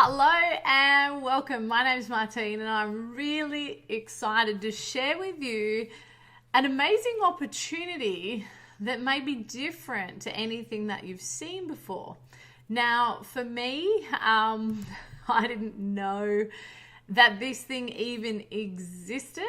Hello and welcome. My name is Martine and I'm really excited to share with you an amazing opportunity that may be different to anything that you've seen before. Now, for me, I didn't know that this thing even existed,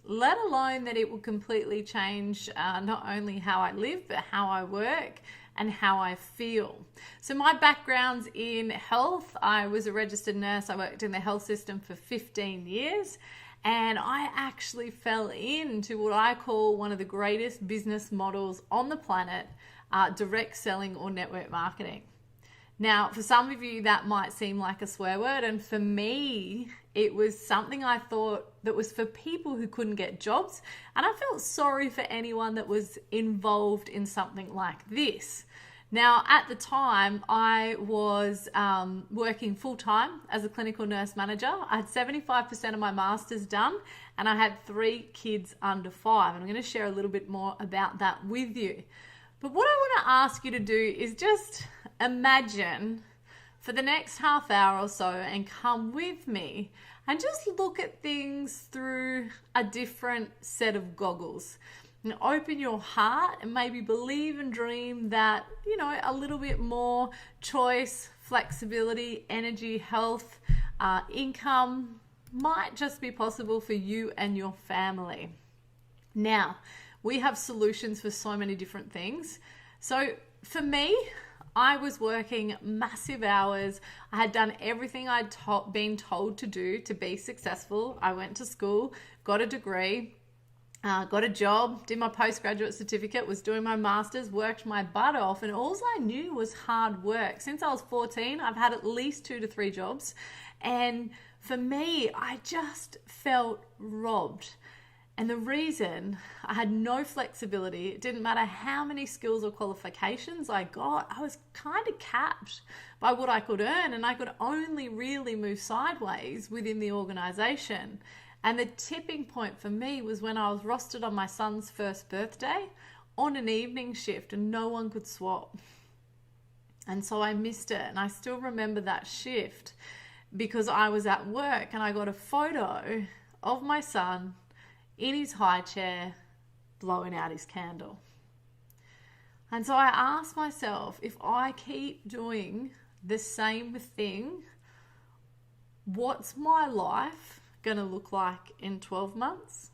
let alone that it would completely change not only how I live, but how I work and how I feel. So my background's in health. I was a registered nurse. I worked in the health system for 15 years. And I actually fell into what I call one of the greatest business models on the planet, direct selling or network marketing. Now, for some of you, that might seem like a swear word. And for me, it was something I thought that was for people who couldn't get jobs. And I felt sorry for anyone that was involved in something like this. Now, at the time, I was working full-time as a clinical nurse manager. I had 75% of my master's done, and I had 3 kids under 5. And I'm going to share a little bit more about that with you. But what I want to ask you to do is just imagine for the next half hour or so and come with me and just look at things through a different set of goggles. And open your heart and maybe believe and dream that, a little bit more choice, flexibility, energy, health, income might just be possible for you and your family. Now, we have solutions for so many different things. So for me, I was working massive hours. I had done everything I'd been told to do to be successful. I went to school, got a degree, got a job, did my postgraduate certificate, was doing my master's, worked my butt off, and all I knew was hard work. Since I was 14, I've had at least 2 to 3 jobs. And for me, I just felt robbed. And the reason I had no flexibility, it didn't matter how many skills or qualifications I got, I was kind of capped by what I could earn, and I could only really move sideways within the organization. And the tipping point for me was when I was rostered on my son's first birthday on an evening shift and no one could swap. And so I missed it. And I still remember that shift because I was at work and I got a photo of my son in his high chair, blowing out his candle. And so I asked myself, if I keep doing the same thing, what's my life going to look like in 12 months,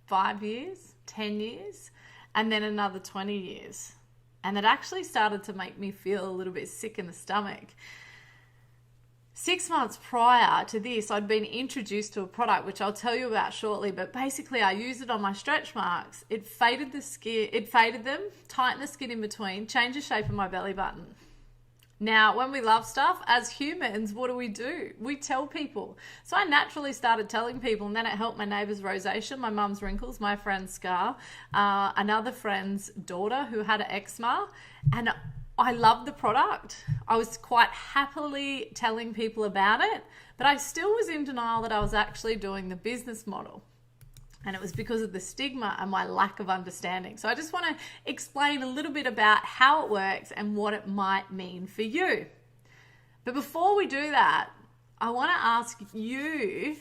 5 years, 10 years, and then another 20 years? And it actually started to make me feel a little bit sick in the stomach. 6 months prior to this, I'd been introduced to a product, which I'll tell you about shortly, but basically I used it on my stretch marks. It faded them, tightened the skin in between, changed the shape of my belly button. Now, when we love stuff, as humans, what do? We tell people. So I naturally started telling people, and then it helped my neighbour's rosacea, my mum's wrinkles, my friend's scar, another friend's daughter who had an eczema, and I loved the product. I was quite happily telling people about it, but I still was in denial that I was actually doing the business model. And it was because of the stigma and my lack of understanding. So I just want to explain a little bit about how it works and what it might mean for you. But before we do that, I want to ask you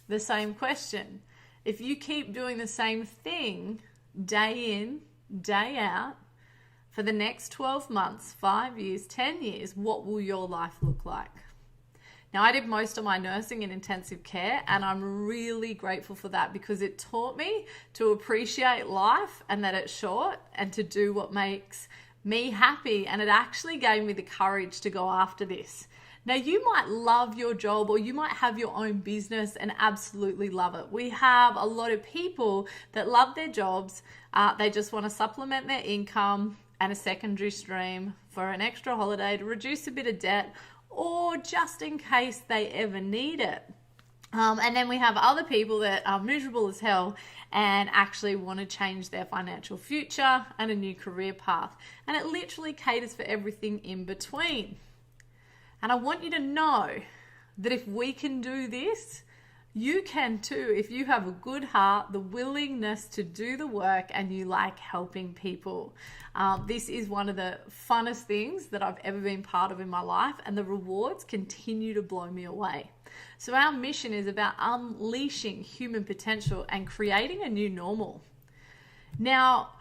the same question. If you keep doing the same thing day in, day out, for the next 12 months, 5 years, 10 years, what will your life look like? Now, I did most of my nursing in intensive care, and I'm really grateful for that because it taught me to appreciate life and that it's short and to do what makes me happy. And it actually gave me the courage to go after this. Now, you might love your job or you might have your own business and absolutely love it. We have a lot of people that love their jobs. They just want to supplement their income and a secondary stream for an extra holiday to reduce a bit of debt or just in case they ever need it. And then we have other people that are miserable as hell and actually want to change their financial future and a new career path. And it literally caters for everything in between. And I want you to know that if we can do this, You can too if you have a good heart, the willingness to do the work, and you like helping people. This is one of the funnest things that I've ever been part of in my life, and the rewards continue to blow me away. So our mission is about unleashing human potential and creating a new normal. Now,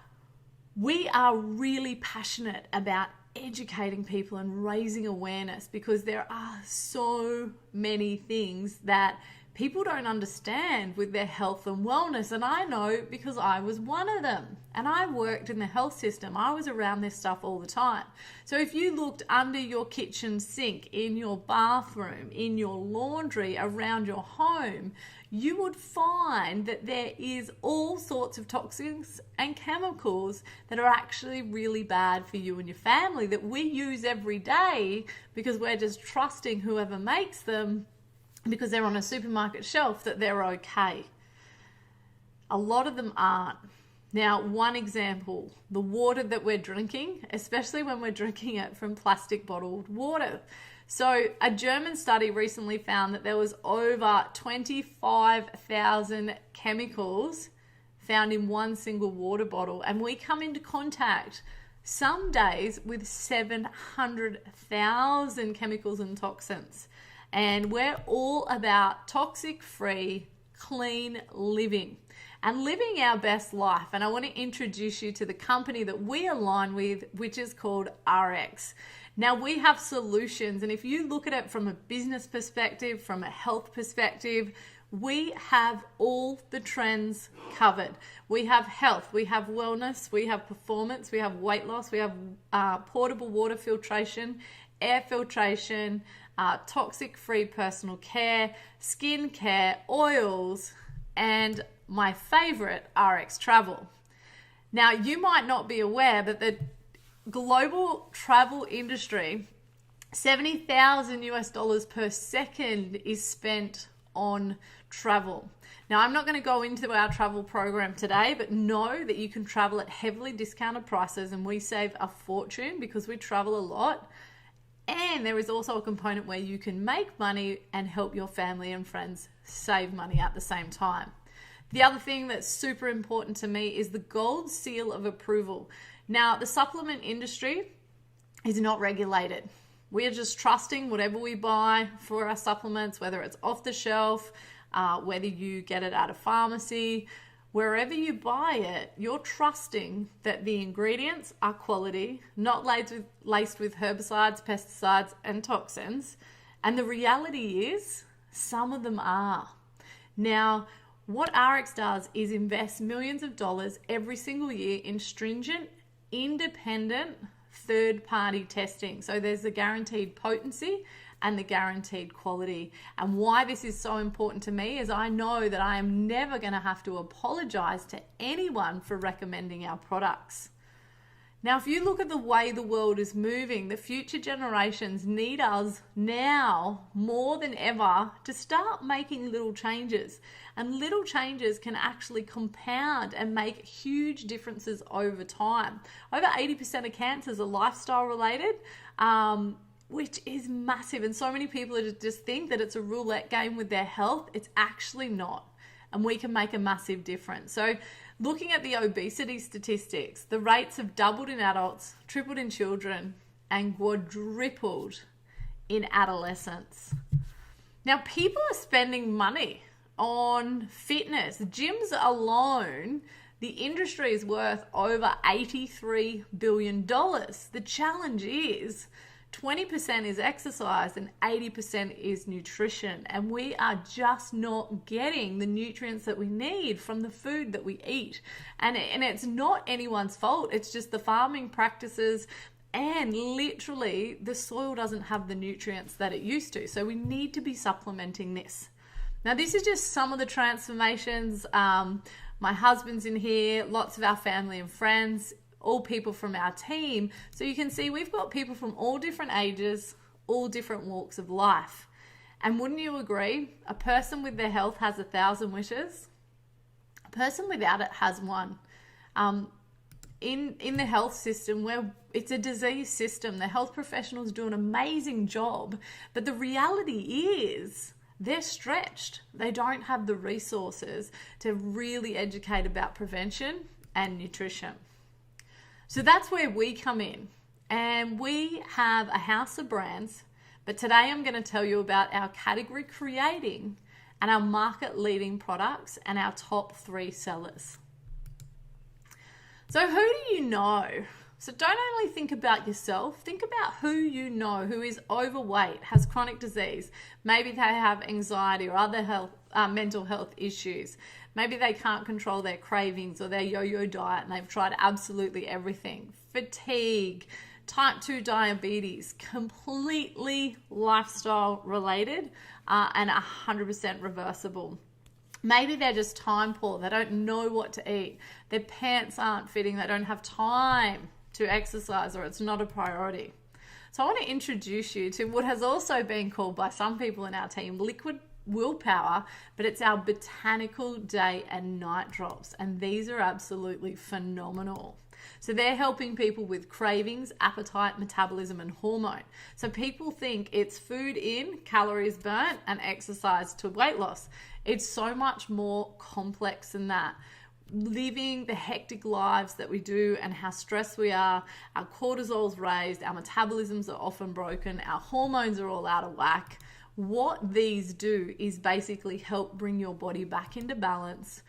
we are really passionate about educating people and raising awareness because there are so many things that people don't understand with their health and wellness. And I know because I was one of them and I worked in the health system. I was around this stuff all the time. So if you looked under your kitchen sink, in your bathroom, in your laundry, around your home, you would find that there is all sorts of toxins and chemicals that are actually really bad for you and your family that we use every day because we're just trusting whoever makes them because they're on a supermarket shelf that they're okay. A lot of them aren't. Now, one example, the water that we're drinking, especially when we're drinking it from plastic bottled water. So a German study recently found that there was over 25,000 chemicals found in one single water bottle. And we come into contact some days with 700,000 chemicals and toxins. And we're all about toxic-free, clean living and living our best life. And I want to introduce you to the company that we align with, which is called RX. Now, we have solutions, and if you look at it from a business perspective, from a health perspective, we have all the trends covered. We have health, we have wellness, we have performance, we have weight loss, we have portable water filtration, air filtration, toxic-free personal care, skin care, oils, and my favorite, RX Travel. Now, you might not be aware that the global travel industry, $70,000 per second is spent on travel. Now, I'm not going to go into our travel program today, but know that you can travel at heavily discounted prices, and we save a fortune because we travel a lot. And there is also a component where you can make money and help your family and friends save money at the same time. The other thing that's super important to me is the gold seal of approval. Now, the supplement industry is not regulated. We are just trusting whatever we buy for our supplements, whether it's off the shelf, whether you get it at a pharmacy, wherever you buy it, you're trusting that the ingredients are quality, not laced with herbicides, pesticides, and toxins. And the reality is, some of them are. Now, what RX does is invest millions of dollars every single year in stringent, independent, third-party testing. So there's the guaranteed potency and the guaranteed quality. And why this is so important to me is I know that I am never going to have to apologize to anyone for recommending our products. Now, if you look at the way the world is moving, the future generations need us now more than ever to start making little changes. And little changes can actually compound and make huge differences over time. Over 80% of cancers are lifestyle related, which is massive. And so many people just think that it's a roulette game with their health. It's actually not. And we can make a massive difference. So looking at the obesity statistics, the rates have doubled in adults, tripled in children, and quadrupled in adolescents. Now, people are spending money on fitness. Gyms alone, the industry is worth over $83 billion. The challenge is 20% is exercise and 80% is nutrition. And we are just not getting the nutrients that we need from the food that we eat. And it's not anyone's fault. It's just the farming practices, and literally the soil doesn't have the nutrients that it used to. So we need to be supplementing this. Now, this is just some of the transformations. My husband's in here, lots of our family and friends, all people from our team. So you can see we've got people from all different ages, all different walks of life. And wouldn't you agree? A person with their health has 1,000 wishes. A person without it has one. In the health system, where it's a disease system, the health professionals do an amazing job. But the reality is, they're stretched. They don't have the resources to really educate about prevention and nutrition. So that's where we come in. And we have a house of brands, but today I'm going to tell you about our category creating and our market leading products and our top 3 sellers. So who do you know? So don't only think about yourself, think about who you know who is overweight, has chronic disease. Maybe they have anxiety or other mental health issues. Maybe they can't control their cravings or their yo-yo diet and they've tried absolutely everything. Fatigue, type 2 diabetes, completely lifestyle related and 100% reversible. Maybe they're just time poor. They don't know what to eat. Their pants aren't fitting. They don't have time to exercise, or it's not a priority. So I want to introduce you to what has also been called by some people in our team liquid willpower, but it's our botanical day and night drops. And these are absolutely phenomenal. So they're helping people with cravings, appetite, metabolism, and hormone. So people think it's food in, calories burnt, and exercise to weight loss. It's so much more complex than that. Living the hectic lives that we do and how stressed we are, our cortisol's raised, our metabolisms are often broken, our hormones are all out of whack. What these do is basically help bring your body back into balance.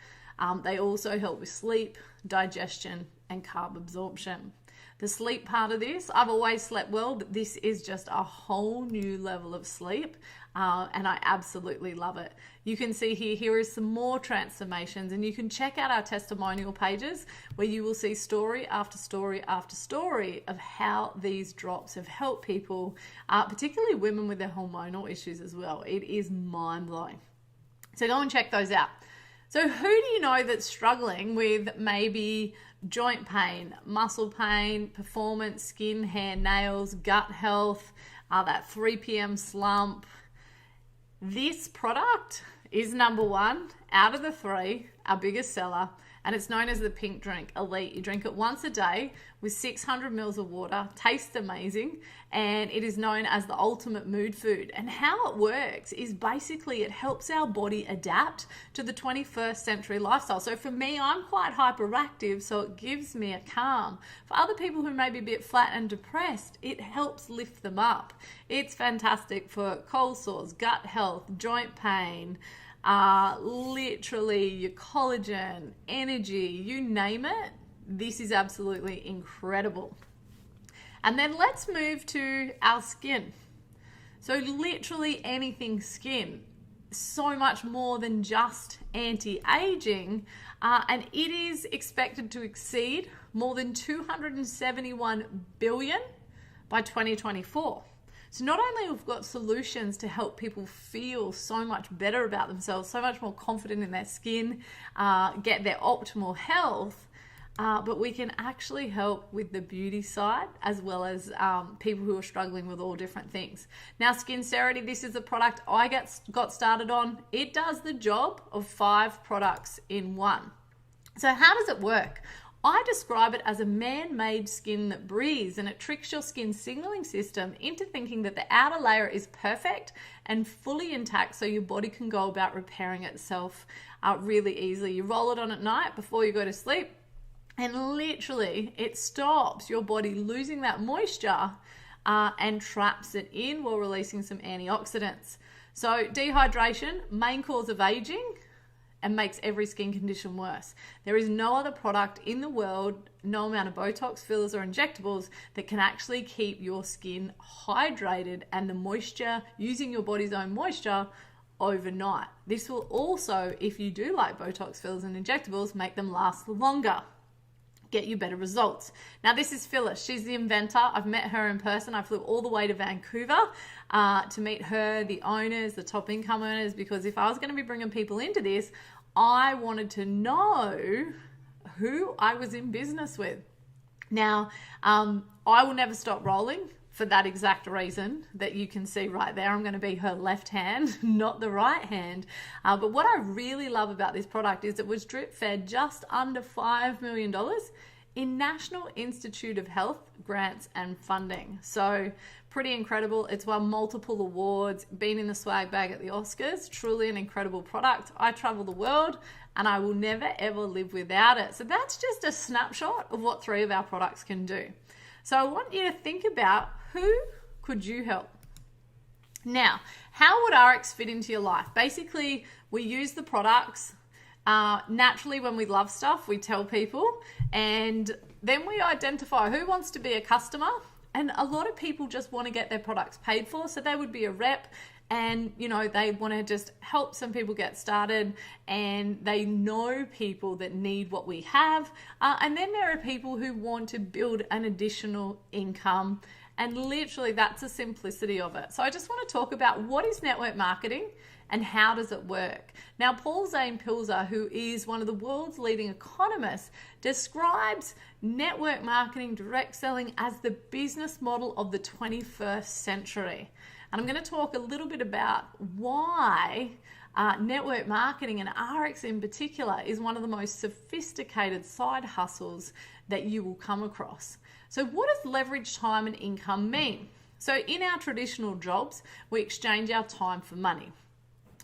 They also help with sleep, digestion, and carb absorption. The sleep part of this, I've always slept well, but this is just a whole new level of sleep, and I absolutely love it. You can see here is some more transformations, and you can check out our testimonial pages where you will see story after story after story of how these drops have helped people, particularly women with their hormonal issues as well. It is mind-blowing. So go and check those out. So who do you know that's struggling with maybe joint pain, muscle pain, performance, skin, hair, nails, gut health, that 3 p.m. slump? This product is number 1 out of the 3, our biggest seller, and it's known as the Pink Drink Elite. You drink it once a day with 600 mils of water, tastes amazing, and it is known as the ultimate mood food. And how it works is basically it helps our body adapt to the 21st century lifestyle. So for me, I'm quite hyperactive, so it gives me a calm. For other people who may be a bit flat and depressed, it helps lift them up. It's fantastic for cold sores, gut health, joint pain, literally your collagen, energy, you name it. This is absolutely incredible. And then let's move to our skin. So literally anything skin, so much more than just anti-aging, and it is expected to exceed more than 271 billion by 2024. So not only we've got solutions to help people feel so much better about themselves, so much more confident in their skin, get their optimal health, but we can actually help with the beauty side as well as people who are struggling with all different things. Now, Skincerity, this is a product I got started on. It does the job of 5 products in one. So how does it work? I describe it as a man-made skin that breathes, and it tricks your skin signaling system into thinking that the outer layer is perfect and fully intact so your body can go about repairing itself really easily. You roll it on at night before you go to sleep, and literally it stops your body losing that moisture and traps it in while releasing some antioxidants. So dehydration, main cause of aging, and makes every skin condition worse. There is no other product in the world, no amount of Botox, fillers, or injectables that can actually keep your skin hydrated and the moisture, using your body's own moisture overnight. This will also, if you do like Botox, fillers, and injectables, make them last longer, get you better results. Now, this is Phyllis. She's the inventor. I've met her in person. I flew all the way to Vancouver to meet her, the owners, the top income earners, because if I was going to be bringing people into this, I wanted to know who I was in business with. Now, I will never stop rolling for that exact reason that you can see right there. I'm going to be her left hand, not the right hand. But what I really love about this product is it was drip fed just under $5 million in National Institute of Health grants and funding. So pretty incredible. It's won multiple awards, been in the swag bag at the Oscars. Truly an incredible product. I travel the world and I will never ever live without it. So that's just a snapshot of what 3 of our products can do. So I want you to think about, who could you help? Now, how would RX fit into your life? Basically, we use the products. Naturally, when we love stuff, we tell people, and then we identify who wants to be a customer. And a lot of people just want to get their products paid for. So they would be a rep, and they want to just help some people get started, and they know people that need what we have. And then there are people who want to build an additional income, and literally that's the simplicity of it. So I just want to talk about what is network marketing and how does it work. Now, Paul Zane Pilzer, who is one of the world's leading economists, describes network marketing, direct selling as the business model of the 21st century. And I'm going to talk a little bit about why network marketing, and RX in particular, is one of the most sophisticated side hustles that you will come across. So what does leverage time and income mean? So in our traditional jobs, we exchange our time for money.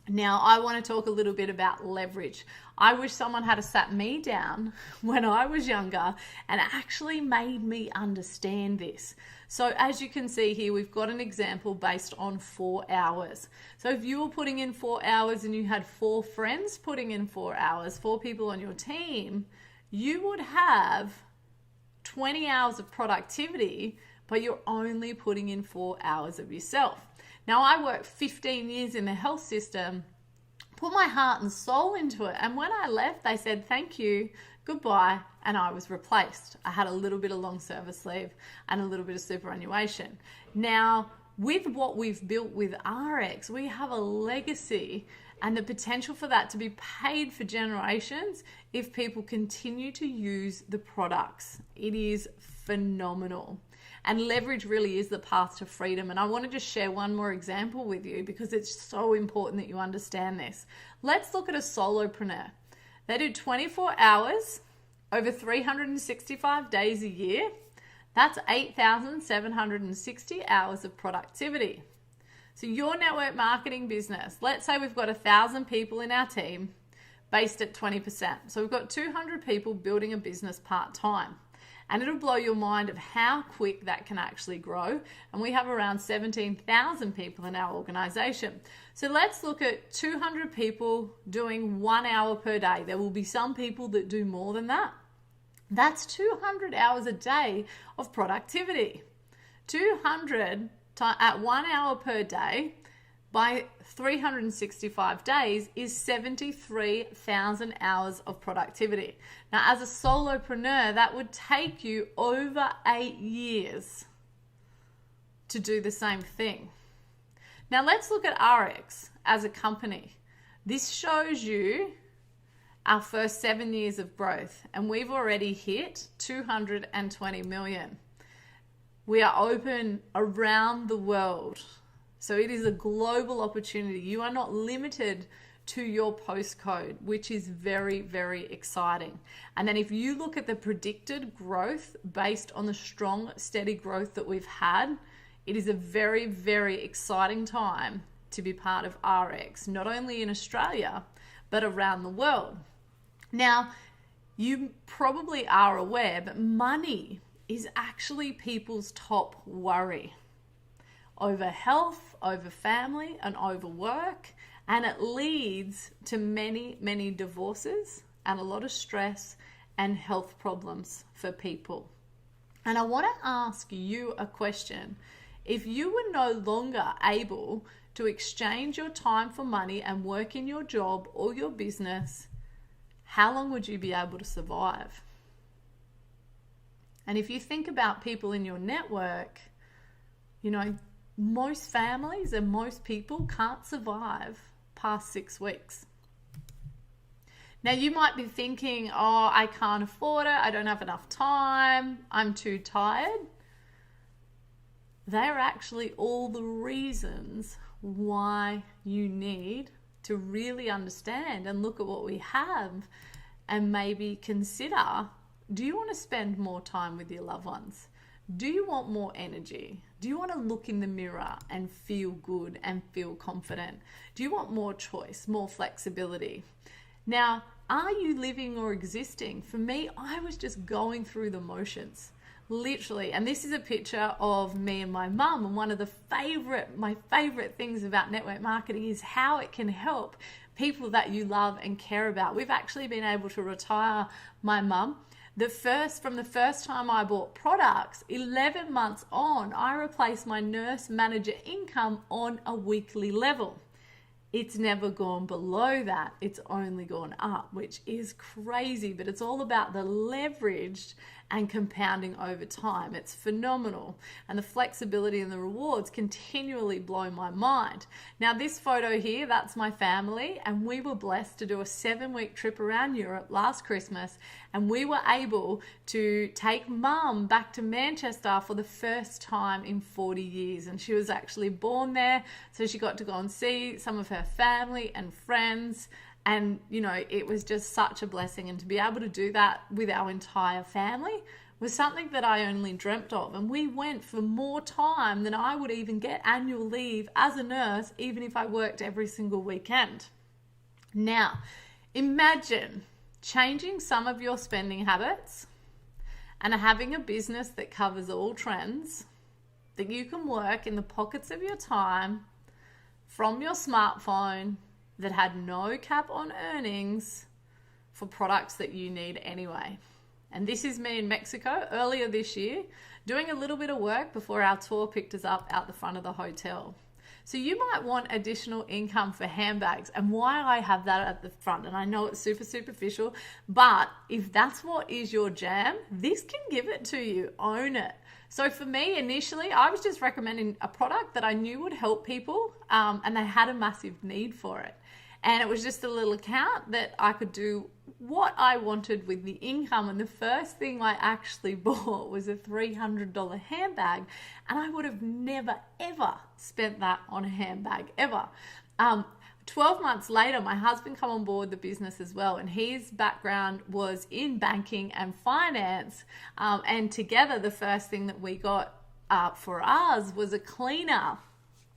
Now, I want to talk a little bit about leverage. I wish someone had sat me down when I was younger and actually made me understand this. So as you can see here, we've got an example based on 4 hours. So if you were putting in 4 hours and you had 4 friends putting in 4 hours, 4 people on your team, you would have 20 hours of productivity, but you're only putting in 4 hours of yourself. Now, I worked 15 years in the health system, put my heart and soul into it. And when I left, they said, thank you, goodbye, and I was replaced. I had a little bit of long service leave and a little bit of superannuation. Now, with what we've built with RX, we have a legacy and the potential for that to be paid for generations if people continue to use the products. It is phenomenal. And leverage really is the path to freedom. And I want to just share one more example with you because it's so important that you understand this. Let's look at a solopreneur. They do 24 hours over 365 days a year. That's 8,760 hours of productivity. So your network marketing business, let's say we've got 1,000 people in our team based at 20%. So we've got 200 people building a business part-time. And it'll blow your mind of how quick that can actually grow. And we have around 17,000 people in our organization. So let's look at 200 people doing 1 hour per day. There will be some people that do more than that. That's 200 hours a day of productivity. 200 at 1 hour per day by 365 days is 73,000 hours of productivity. Now, as a solopreneur, that would take you over 8 years to do the same thing. Now, let's look at RX as a company. This shows you our first 7 years of growth, and we've already hit 220 million. We are open around the world. So it is a global opportunity. You are not limited to your postcode, which is very, very exciting. And then if you look at the predicted growth based on the strong, steady growth that we've had, it is a very, very exciting time to be part of RX, not only in Australia, but around the world. Now, you probably are aware, but money is actually people's top worry. Over health, over family, and over work. And it leads to many, many divorces and a lot of stress and health problems for people. And I want to ask you a question. If you were no longer able to exchange your time for money and work in your job or your business, how long would you be able to survive? And if you think about people in your network, most families and most people can't survive past 6 weeks. Now, you might be thinking, oh, I can't afford it. I don't have enough time. I'm too tired. They're actually all the reasons why you need to really understand and look at what we have and maybe consider Do you want to spend more time with your loved ones? Do you want more energy? Do you want to look in the mirror and feel good and feel confident? Do you want more choice, more flexibility? Now, are you living or existing? For me, I was just going through the motions, literally. And this is a picture of me and my mum. And one of my favorite things about network marketing is how it can help people that you love and care about. We've actually been able to retire my mum. From the first time I bought products, 11 months on, I replaced my nurse manager income on a weekly level. It's never gone below that. It's only gone up, which is crazy, but it's all about the leveraged and compounding over time. It's phenomenal. And the flexibility and the rewards continually blow my mind. Now, this photo here, that's my family, and we were blessed to do a 7-week trip around Europe last Christmas, and we were able to take mum back to Manchester for the first time in 40 years. And she was actually born there, so she got to go and see some of her family and friends. And, you know, it was just such a blessing. And to be able to do that with our entire family was something that I only dreamt of. And we went for more time than I would even get annual leave as a nurse, even if I worked every single weekend. Now, imagine changing some of your spending habits and having a business that covers all trends, that you can work in the pockets of your time from your smartphone, that had no cap on earnings for products that you need anyway. And this is me in Mexico earlier this year, doing a little bit of work before our tour picked us up out the front of the hotel. So you might want additional income for handbags, and why I have that at the front, and I know it's super superficial, but if that's what is your jam, this can give it to you. Own it. So for me, initially, I was just recommending a product that I knew would help people, and they had a massive need for it. And it was just a little account that I could do what I wanted with the income. And the first thing I actually bought was a $300 handbag. And I would have never, ever spent that on a handbag, ever. 12 months later, my husband came on board the business as well. And his background was in banking and finance. And together, the first thing that we got for us was a cleaner.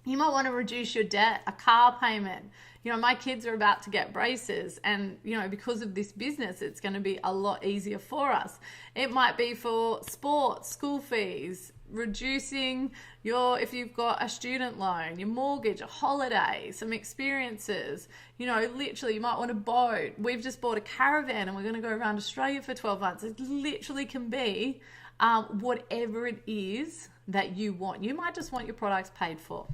You might want to reduce your debt, a car payment. You know, my kids are about to get braces, and, you know, because of this business, it's going to be a lot easier for us. It might be for sports, school fees, reducing if you've got a student loan, your mortgage, a holiday, some experiences. You know, literally, you might want a boat. We've just bought a caravan and we're going to go around Australia for 12 months. It literally can be whatever it is that you want. You might just want your products paid for.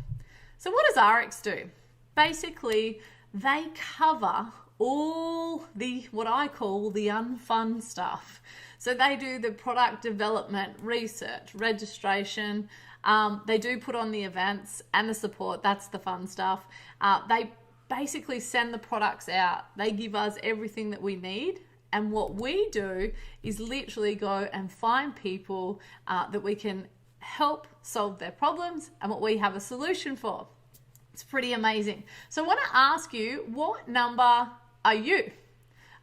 So what does RX do? Basically, they cover all the, what I call the unfun stuff. So they do the product development, research, registration. They do put on the events and the support. That's the fun stuff. They basically send the products out. They give us everything that we need. And what we do is literally go and find people that we can help solve their problems and what we have a solution for. It's pretty amazing. So I want to ask you, what number are you?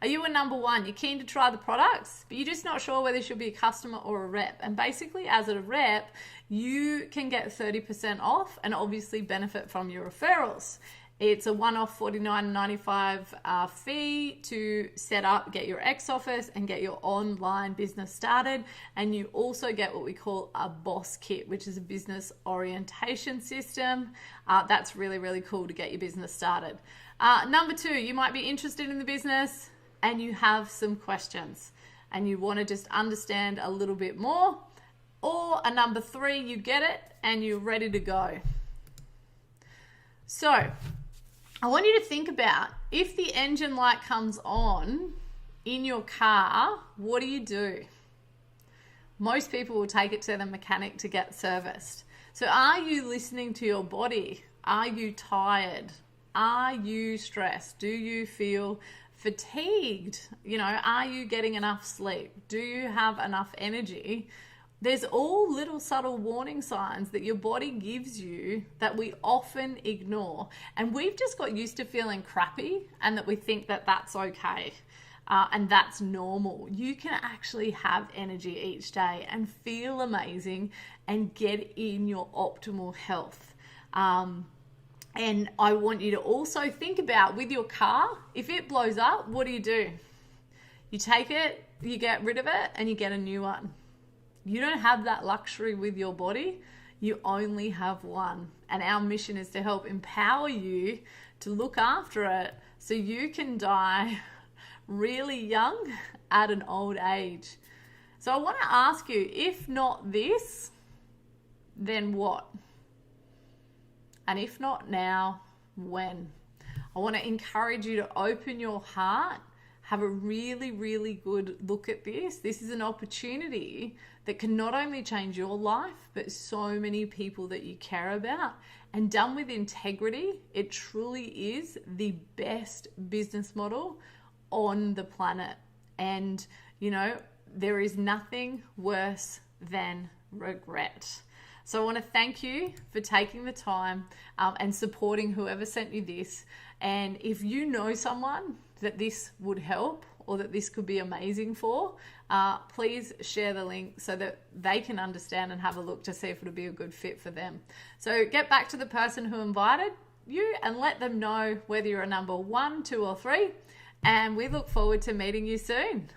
Are you a number 1? You're keen to try the products, but you're just not sure whether you should be a customer or a rep. And basically, as a rep, you can get 30% off and obviously benefit from your referrals. It's a one-off $49.95 fee to set up, get your X office and get your online business started. And you also get what we call a boss kit, which is a business orientation system. That's really, really cool to get your business started. Number 2, you might be interested in the business and you have some questions and you want to just understand a little bit more. Or a number 3, you get it and you're ready to go. So I want you to think about, if the engine light comes on in your car, what do? Most people will take it to the mechanic to get serviced. So are you listening to your body? Are you tired? Are you stressed? Do you feel fatigued? You know, are you getting enough sleep? Do you have enough energy? There's all little subtle warning signs that your body gives you that we often ignore. And we've just got used to feeling crappy and that we think that that's okay. and that's normal. You can actually have energy each day and feel amazing and get in your optimal health. And I want you to also think about with your car, if it blows up, what do? You take it, you get rid of it, and you get a new one. You don't have that luxury with your body. You only have one. And our mission is to help empower you to look after it so you can die really young at an old age. So I want to ask you, if not this, then what? And if not now, when? I want to encourage you to open your heart, have a really, really good look at this. This is an opportunity that can not only change your life, but so many people that you care about. And done with integrity, it truly is the best business model on the planet. And, you know, there is nothing worse than regret. So I want to thank you for taking the time and supporting whoever sent you this. And if you know someone that this would help or that this could be amazing for, please share the link so that they can understand and have a look to see if it would be a good fit for them. So get back to the person who invited you and let them know whether you're a number 1, 2, or 3. And we look forward to meeting you soon.